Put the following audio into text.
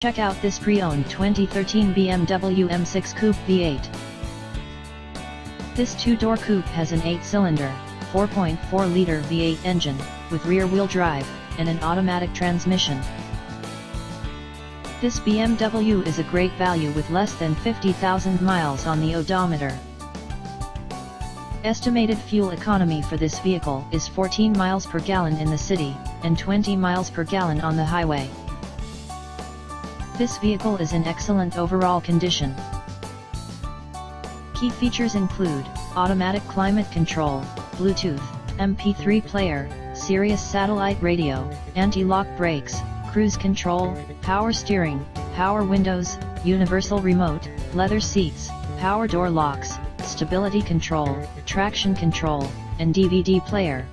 Check out this pre-owned 2013 BMW M6 Coupe V8. This two-door coupe has an 8-cylinder, 4.4-liter V8 engine, with rear-wheel drive, and an automatic transmission. This BMW is a great value with less than 50,000 miles on the odometer. Estimated fuel economy for this vehicle is 14 miles per gallon in the city, and 20 miles per gallon on the highway. This vehicle is in excellent overall condition. Key features include automatic climate control, Bluetooth, MP3 player, Sirius satellite radio, anti-lock brakes, cruise control, power steering, power windows, universal remote, leather seats, power door locks, stability control, traction control, and DVD player.